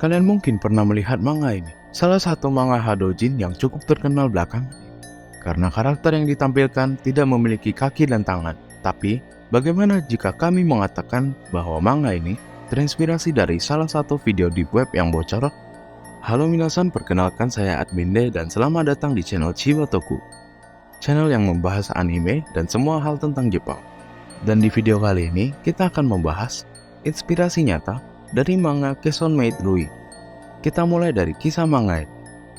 Kalian mungkin pernah melihat manga ini, salah satu manga Hadojin yang cukup terkenal belakangan. Karena karakter yang ditampilkan tidak memiliki kaki dan tangan. Tapi, bagaimana jika kami mengatakan bahwa manga ini terinspirasi dari salah satu video deep web yang bocor? Halo minasan, perkenalkan saya Adminde dan selamat datang di channel Chiwatoku, channel yang membahas anime dan semua hal tentang Jepang. Dan di video kali ini, kita akan membahas inspirasi nyata dari manga Keson Maid Rui. Kita mulai dari kisah manga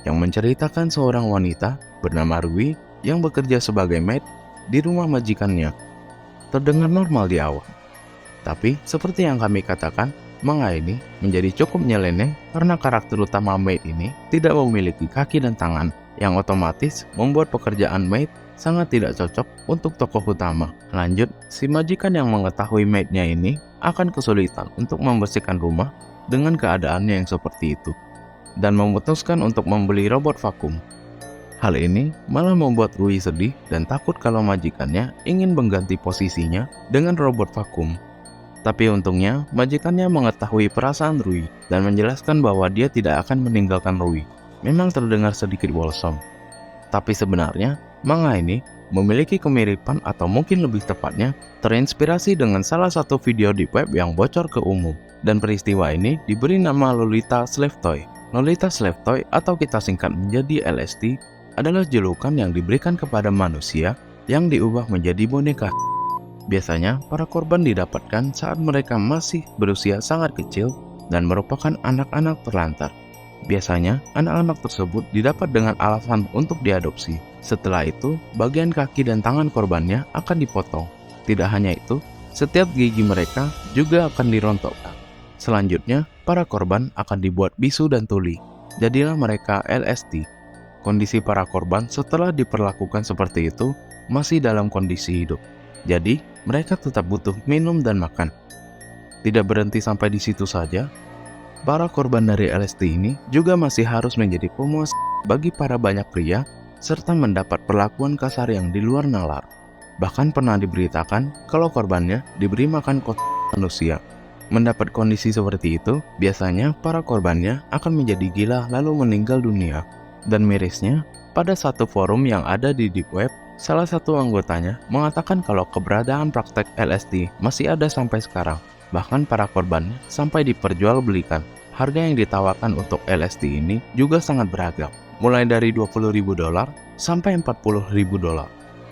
yang menceritakan seorang wanita bernama Rui yang bekerja sebagai maid di rumah majikannya. Terdengar normal di awal, tapi seperti yang kami katakan, manga ini menjadi cukup nyeleneh karena karakter utama maid ini tidak memiliki kaki dan tangan, yang otomatis membuat pekerjaan maid sangat tidak cocok untuk tokoh utama. Lanjut, si majikan yang mengetahui maidnya ini akan kesulitan untuk membersihkan rumah dengan keadaannya yang seperti itu, dan memutuskan untuk membeli robot vakum. Hal ini malah membuat Rui sedih dan takut kalau majikannya ingin mengganti posisinya dengan robot vakum. Tapi untungnya, majikannya mengetahui perasaan Rui dan menjelaskan bahwa dia tidak akan meninggalkan Rui. Memang terdengar sedikit wholesome, tapi sebenarnya manga ini memiliki kemiripan atau mungkin lebih tepatnya terinspirasi dengan salah satu video deep web yang bocor ke umum. Dan peristiwa ini diberi nama Lolita Slave Toy. Lolita Slave Toy atau kita singkat menjadi LST adalah julukan yang diberikan kepada manusia yang diubah menjadi boneka. Biasanya para korban didapatkan saat mereka masih berusia sangat kecil dan merupakan anak-anak terlantar. Biasanya, anak-anak tersebut didapat dengan alasan untuk diadopsi. Setelah itu, bagian kaki dan tangan korbannya akan dipotong. Tidak hanya itu, setiap gigi mereka juga akan dirontokkan. Selanjutnya, para korban akan dibuat bisu dan tuli. Jadilah mereka LST. Kondisi para korban setelah diperlakukan seperti itu masih dalam kondisi hidup. Jadi, mereka tetap butuh minum dan makan. Tidak berhenti sampai di situ saja, para korban dari LST ini juga masih harus menjadi pemuas bagi para banyak pria serta mendapat perlakuan kasar yang di luar nalar. Bahkan pernah diberitakan kalau korbannya diberi makan manusia. Mendapat kondisi seperti itu, biasanya para korbannya akan menjadi gila lalu meninggal dunia. Dan mirisnya, pada satu forum yang ada di deep web, salah satu anggotanya mengatakan kalau keberadaan praktek LSD masih ada sampai sekarang. Bahkan para korbannya sampai diperjualbelikan. Harga yang ditawarkan untuk LSD ini juga sangat beragam, mulai dari $20.000 sampai $40.000,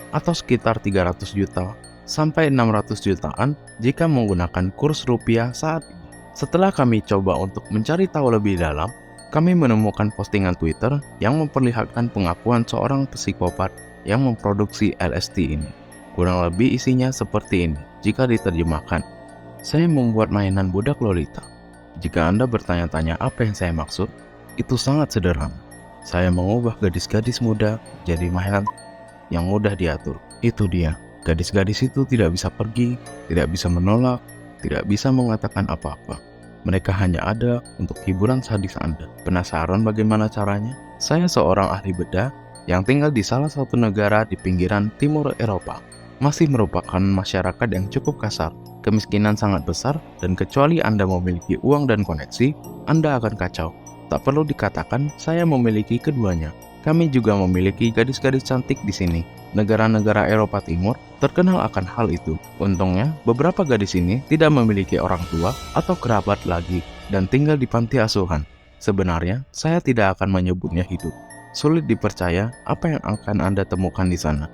atau sekitar 300 juta sampai 600 jutaan jika menggunakan kurs rupiah saat ini. Setelah kami coba untuk mencari tahu lebih dalam, kami menemukan postingan Twitter yang memperlihatkan pengakuan seorang psikopat yang memproduksi LSD ini. Kurang lebih isinya seperti ini jika diterjemahkan. Saya membuat mainan budak Lolita. Jika Anda bertanya-tanya apa yang saya maksud, itu sangat sederhana. Saya mengubah gadis-gadis muda jadi mainan yang mudah diatur. Itu dia. Gadis-gadis itu tidak bisa pergi, tidak bisa menolak, tidak bisa mengatakan apa-apa. Mereka hanya ada untuk hiburan sadis Anda. Penasaran bagaimana caranya? Saya seorang ahli bedah yang tinggal di salah satu negara di pinggiran timur Eropa. Masih merupakan masyarakat yang cukup kasar. Kemiskinan sangat besar, dan kecuali Anda memiliki uang dan koneksi, Anda akan kacau. Tak perlu dikatakan, saya memiliki keduanya. Kami juga memiliki gadis-gadis cantik di sini. Negara-negara Eropa Timur terkenal akan hal itu. Untungnya, beberapa gadis ini tidak memiliki orang tua atau kerabat lagi dan tinggal di panti asuhan. Sebenarnya, saya tidak akan menyebutnya hidup. Sulit dipercaya apa yang akan Anda temukan di sana.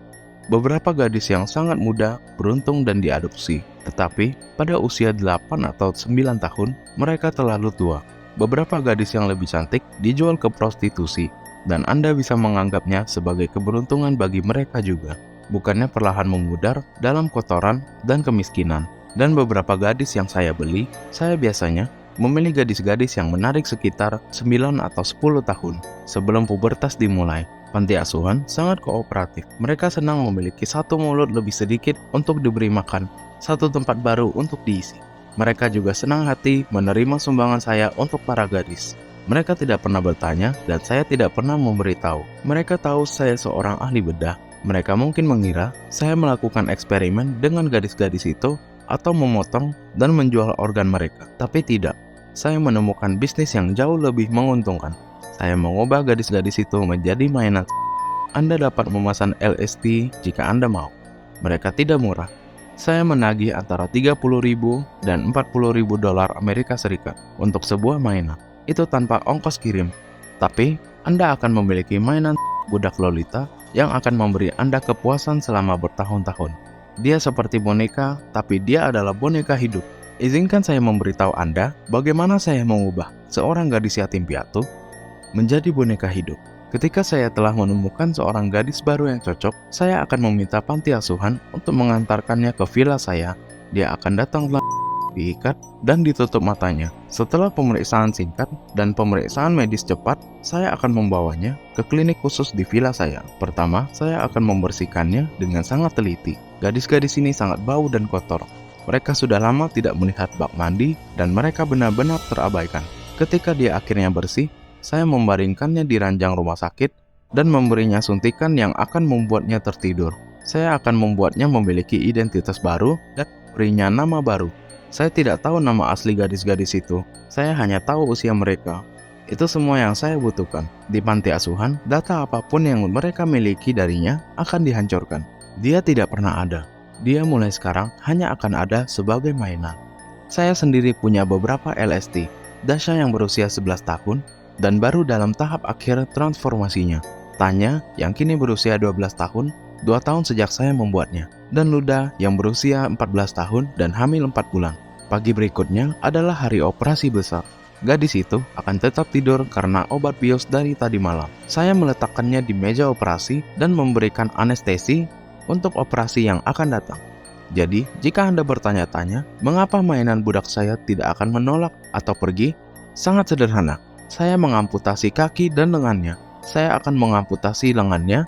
Beberapa gadis yang sangat muda, beruntung dan diadopsi. Tetapi, pada usia 8 atau 9 tahun, mereka terlalu tua. Beberapa gadis yang lebih cantik dijual ke prostitusi, dan Anda bisa menganggapnya sebagai keberuntungan bagi mereka juga. Bukannya perlahan memudar dalam kotoran dan kemiskinan. Dan beberapa gadis yang saya beli, saya biasanya memilih gadis-gadis yang menarik sekitar 9 atau 10 tahun sebelum pubertas dimulai. Panti asuhan sangat kooperatif. Mereka senang memiliki satu mulut lebih sedikit untuk diberi makan, satu tempat baru untuk diisi. Mereka juga senang hati menerima sumbangan saya untuk para gadis. Mereka tidak pernah bertanya dan saya tidak pernah memberitahu. Mereka tahu saya seorang ahli bedah. Mereka mungkin mengira saya melakukan eksperimen dengan gadis-gadis itu atau memotong dan menjual organ mereka. Tapi tidak. saya menemukan bisnis yang jauh lebih menguntungkan. Saya mengubah gadis-gadis itu menjadi mainan. Anda dapat memesan LSD jika Anda mau. Mereka tidak murah. Saya menagih antara 30.000 dan 40.000 dolar Amerika Serikat untuk sebuah mainan. Itu tanpa ongkos kirim. Tapi, Anda akan memiliki mainan budak Lolita yang akan memberi Anda kepuasan selama bertahun-tahun. Dia seperti boneka, tapi dia adalah boneka hidup. Izinkan saya memberitahu Anda bagaimana saya mengubah seorang gadis yatim piatu menjadi boneka hidup. Ketika saya telah menemukan seorang gadis baru yang cocok, saya akan meminta panti asuhan untuk mengantarkannya ke villa saya. Dia akan datang diikat dan ditutup matanya. Setelah pemeriksaan singkat dan pemeriksaan medis cepat, saya akan membawanya ke klinik khusus di villa saya. Pertama, saya akan membersihkannya dengan sangat teliti. Gadis-gadis ini sangat bau dan kotor. Mereka sudah lama tidak melihat bak mandi dan mereka benar-benar terabaikan. Ketika dia akhirnya bersih, saya membaringkannya di ranjang rumah sakit dan memberinya suntikan yang akan membuatnya tertidur. Saya akan membuatnya memiliki identitas baru dan memberinya nama baru. Saya tidak tahu nama asli gadis-gadis itu. Saya hanya tahu usia mereka. Itu semua yang saya butuhkan. Di panti asuhan, data apapun yang mereka miliki darinya akan dihancurkan. Dia tidak pernah ada. Dia mulai sekarang hanya akan ada sebagai mainan. Saya sendiri punya beberapa LSD. Dasha yang berusia 11 tahun dan baru dalam tahap akhir transformasinya. Tanya yang kini berusia 12 tahun, 2 tahun sejak saya membuatnya. Dan Luda yang berusia 14 tahun dan hamil 4 bulan. Pagi berikutnya adalah hari operasi besar. Gadis itu akan tetap tidur karena obat bios dari tadi malam. Saya meletakkannya di meja operasi dan memberikan anestesi untuk operasi yang akan datang. Jadi, jika Anda bertanya-tanya, mengapa mainan budak saya tidak akan menolak atau pergi? Sangat sederhana. Saya mengamputasi kaki dan lengannya. Saya akan mengamputasi lengannya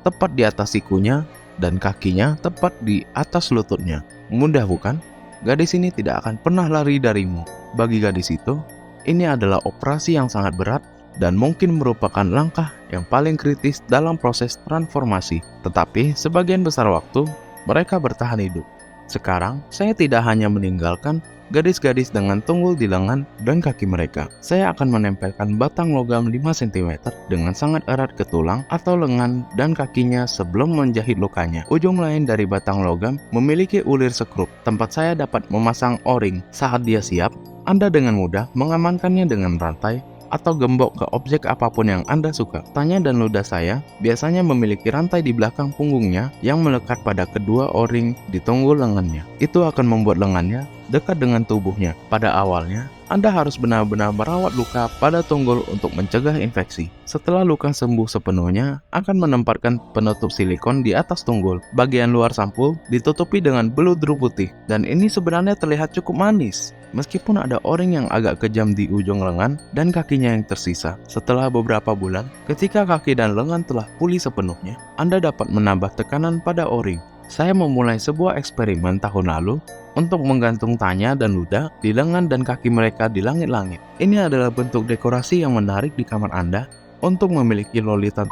tepat di atas sikunya dan kakinya tepat di atas lututnya. Mudah bukan? Gadis ini tidak akan pernah lari darimu. Bagi gadis itu, ini adalah operasi yang sangat berat dan mungkin merupakan langkah yang paling kritis dalam proses transformasi. Tetapi sebagian besar waktu, mereka bertahan hidup. Sekarang, saya tidak hanya meninggalkan gadis-gadis dengan tunggul di lengan dan kaki mereka. Saya akan menempelkan batang logam 5 cm dengan sangat erat ke tulang atau lengan dan kakinya sebelum menjahit lukanya. Ujung lain dari batang logam memiliki ulir sekrup. Tempat saya dapat memasang o-ring. Saat dia siap, Anda dengan mudah mengamankannya dengan rantai atau gembok ke objek apapun yang Anda suka. Tanya dan Luda saya biasanya memiliki rantai di belakang punggungnya yang melekat pada kedua o-ring di tunggul lengannya. Itu akan membuat lengannya dekat dengan tubuhnya. Pada awalnya, Anda harus benar-benar merawat luka pada tunggul untuk mencegah infeksi. Setelah luka sembuh sepenuhnya, akan menempatkan penutup silikon di atas tunggul. Bagian luar sampul ditutupi dengan beludru putih, dan ini sebenarnya terlihat cukup manis. Meskipun ada o-ring yang agak kejam di ujung lengan dan kakinya yang tersisa. Setelah beberapa bulan, ketika kaki dan lengan telah pulih sepenuhnya, Anda dapat menambah tekanan pada o-ring. Saya memulai sebuah eksperimen tahun lalu untuk menggantung Tanya dan Luda di lengan dan kaki mereka di langit-langit. Ini adalah bentuk dekorasi yang menarik di kamar Anda untuk memiliki lolita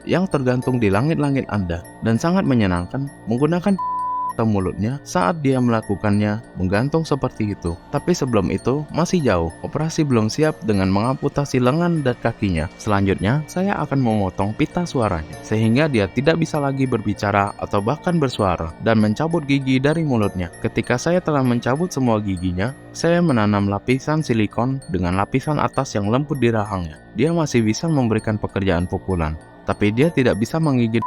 yang tergantung di langit-langit Anda dan sangat menyenangkan menggunakan mulutnya saat dia melakukannya menggantung seperti itu. Tapi sebelum itu masih jauh. Operasi belum siap dengan mengamputasi lengan dan kakinya. Selanjutnya saya akan memotong pita suaranya sehingga dia tidak bisa lagi berbicara atau bahkan bersuara, dan mencabut gigi dari mulutnya. Ketika saya telah mencabut semua giginya, saya menanam lapisan silikon dengan lapisan atas yang lembut di rahangnya. Dia masih bisa memberikan pekerjaan pukulan, tapi dia tidak bisa menggigit.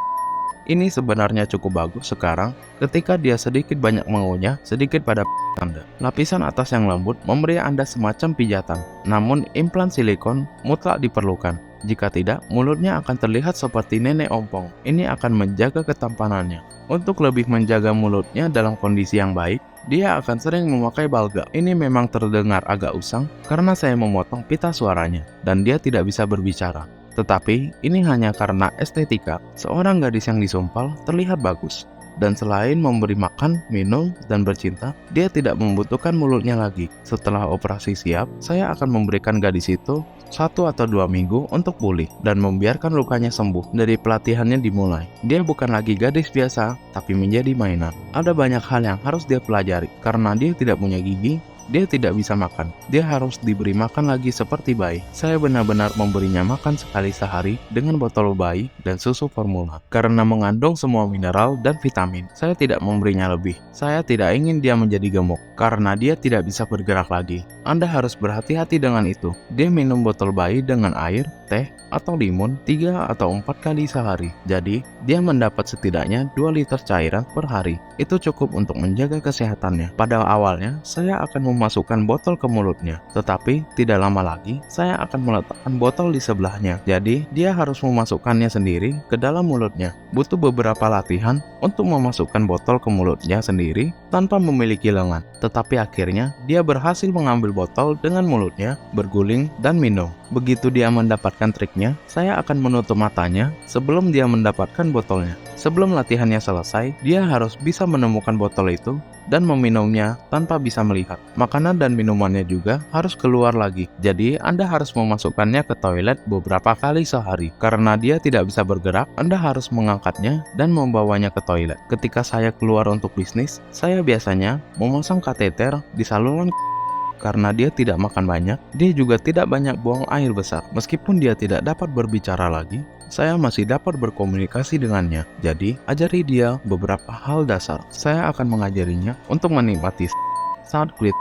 Ini sebenarnya cukup bagus sekarang ketika dia sedikit banyak mengunyah sedikit pada Anda. Lapisan atas yang lembut memberi Anda semacam pijatan, namun implan silikon mutlak diperlukan. Jika tidak, mulutnya akan terlihat seperti nenek ompong. Ini akan menjaga ketampanannya. Untuk lebih menjaga mulutnya dalam kondisi yang baik, dia akan sering memakai balgam. Ini memang terdengar agak usang karena saya memotong pita suaranya dan dia tidak bisa berbicara. Tetapi ini hanya karena estetika. Seorang gadis yang disumpal terlihat bagus. Dan selain memberi makan, minum, dan bercinta, dia tidak membutuhkan mulutnya lagi. Setelah operasi siap, saya akan memberikan gadis itu 1 atau 2 minggu untuk pulih dan membiarkan lukanya sembuh. Dari pelatihannya dimulai. Dia bukan lagi gadis biasa, tapi menjadi mainan. Ada banyak hal yang harus dia pelajari. Karena dia tidak punya gigi, dia tidak bisa makan. Dia harus diberi makan lagi seperti bayi. Saya benar-benar memberinya makan sekali sehari dengan botol bayi dan susu formula. Karena mengandung semua mineral dan vitamin, saya tidak memberinya lebih. Saya tidak ingin dia menjadi gemuk, karena dia tidak bisa bergerak lagi. Anda harus berhati-hati dengan itu. Dia minum botol bayi dengan air, teh, atau limun 3 atau 4 kali sehari. Jadi, dia mendapat setidaknya 2 liter cairan per hari. Itu cukup untuk menjaga kesehatannya. Pada awalnya, saya akan memasukkan botol ke mulutnya. Tetapi, tidak lama lagi, saya akan meletakkan botol di sebelahnya. Jadi, dia harus memasukkannya sendiri ke dalam mulutnya. Butuh beberapa latihan untuk memasukkan botol ke mulutnya sendiri tanpa memiliki lengan. Tetapi akhirnya, dia berhasil mengambil botol dengan mulutnya, berguling, dan minum. Begitu dia mendapatkan triknya, saya akan menutup matanya sebelum dia mendapatkan botolnya. Sebelum latihannya selesai, dia harus bisa menemukan botol itu dan meminumnya tanpa bisa melihat. Makanan dan minumannya juga harus keluar lagi. Jadi, Anda harus memasukkannya ke toilet beberapa kali sehari. Karena dia tidak bisa bergerak, Anda harus mengangkatnya dan membawanya ke toilet. Ketika saya keluar untuk bisnis, saya biasanya memasang kateter di saluran. Karena dia tidak makan banyak, dia juga tidak banyak buang air besar. Meskipun dia tidak dapat berbicara lagi, saya masih dapat berkomunikasi dengannya. Jadi, ajari dia beberapa hal dasar. Saya akan mengajarinya untuk menikmati saat kulit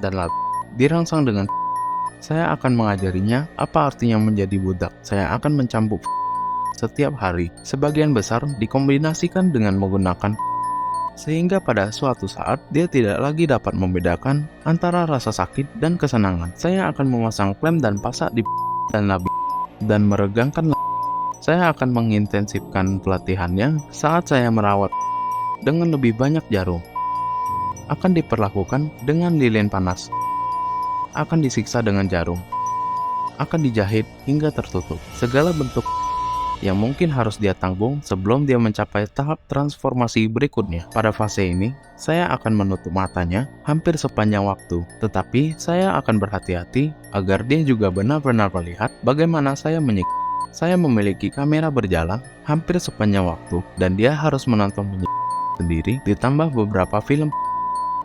dan lagu dirangsang dengan. Saya akan mengajarinya apa artinya menjadi budak. Saya akan mencambuk setiap hari. Sebagian besar dikombinasikan dengan menggunakan sehingga pada suatu saat dia tidak lagi dapat membedakan antara rasa sakit dan kesenangan. Saya akan memasang klem dan pasak di dan labi dan meregangkan. Saya akan mengintensifkan pelatihannya saat saya merawat dengan lebih banyak jarum. Akan diperlakukan dengan lilin panas. Akan disiksa dengan jarum. Akan dijahit hingga tertutup. Segala bentuk yang mungkin harus dia tanggung sebelum dia mencapai tahap transformasi berikutnya. Pada fase ini, saya akan menutup matanya hampir sepanjang waktu, tetapi saya akan berhati-hati agar dia juga benar-benar melihat bagaimana saya menyiksa. Saya memiliki kamera berjalan hampir sepanjang waktu, dan dia harus menonton sendiri ditambah beberapa film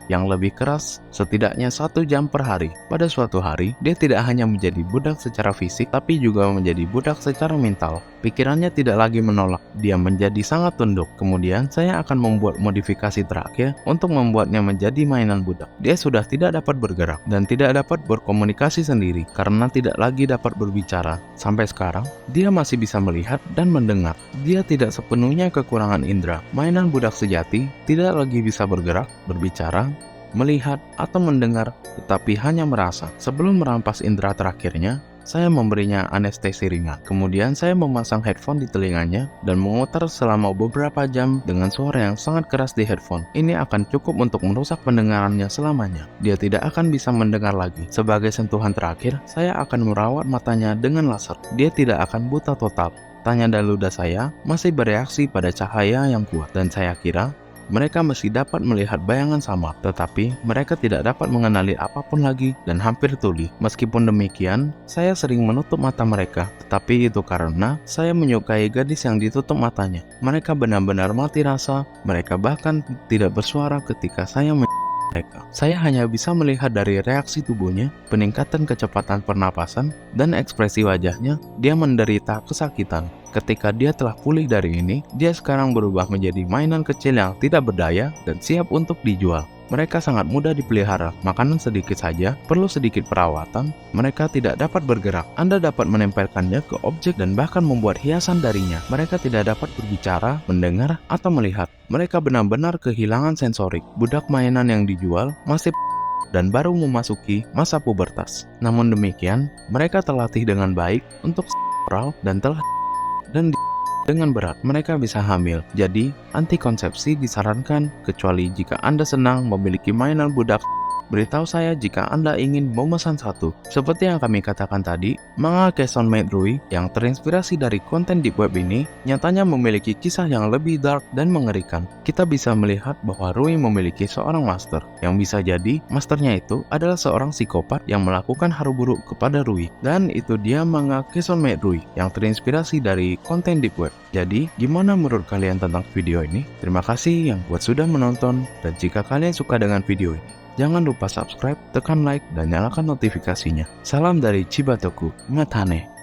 yang lebih keras setidaknya 1 jam per hari. Pada suatu hari, dia tidak hanya menjadi budak secara fisik, tapi juga menjadi budak secara mental. Pikirannya tidak lagi menolak, dia menjadi sangat tunduk. Kemudian, saya akan membuat modifikasi terakhir untuk membuatnya menjadi mainan budak. Dia sudah tidak dapat bergerak dan tidak dapat berkomunikasi sendiri karena tidak lagi dapat berbicara. Sampai sekarang, dia masih bisa melihat dan mendengar. Dia tidak sepenuhnya kekurangan indera. Mainan budak sejati tidak lagi bisa bergerak, berbicara, melihat, atau mendengar, tetapi hanya merasa. Sebelum merampas indera terakhirnya, saya memberinya anestesi ringan. Kemudian saya memasang headphone di telinganya dan memutar selama beberapa jam dengan suara yang sangat keras di headphone. Ini akan cukup untuk merusak pendengarannya selamanya. Dia tidak akan bisa mendengar lagi. Sebagai sentuhan terakhir, saya akan merawat matanya dengan laser. Dia tidak akan buta total. Tanya dan ludah saya masih bereaksi pada cahaya yang kuat, dan saya kira mereka masih dapat melihat bayangan sama, tetapi mereka tidak dapat mengenali apapun lagi dan hampir tuli. Meskipun demikian, saya sering menutup mata mereka, tetapi itu karena saya menyukai gadis yang ditutup matanya. Mereka benar-benar mati rasa, mereka bahkan tidak bersuara ketika saya mereka. Saya hanya bisa melihat dari reaksi tubuhnya, peningkatan kecepatan pernapasan, dan ekspresi wajahnya. Dia menderita kesakitan. Ketika dia telah pulih dari ini, dia sekarang berubah menjadi mainan kecil yang tidak berdaya dan siap untuk dijual. Mereka sangat mudah dipelihara, makanan sedikit saja, perlu sedikit perawatan, mereka tidak dapat bergerak. Anda dapat menempelkannya ke objek dan bahkan membuat hiasan darinya. Mereka tidak dapat berbicara, mendengar, atau melihat. Mereka benar-benar kehilangan sensorik. Budak mainan yang dijual masih dan baru memasuki masa pubertas. Namun demikian, mereka terlatih dengan baik untuk oral dan telah dengan berat mereka bisa hamil. Jadi, antikonsepsi disarankan kecuali jika Anda senang memiliki mainan budak. Beritahu saya jika Anda ingin memesan satu. Seperti yang kami katakan tadi, manga Keson Maid Rui yang terinspirasi dari konten deep web ini nyatanya memiliki kisah yang lebih dark dan mengerikan. Kita bisa melihat bahwa Rui memiliki seorang master, yang bisa jadi masternya itu adalah seorang psikopat yang melakukan hal buruk kepada Rui. Dan itu dia manga Keson Maid Rui yang terinspirasi dari konten deep web. Jadi, gimana menurut kalian tentang video ini? Terima kasih yang buat sudah menonton, dan jika kalian suka dengan video ini, Jangan lupa subscribe, tekan like, dan nyalakan notifikasinya. Salam dari Chibatoku, Ngatane.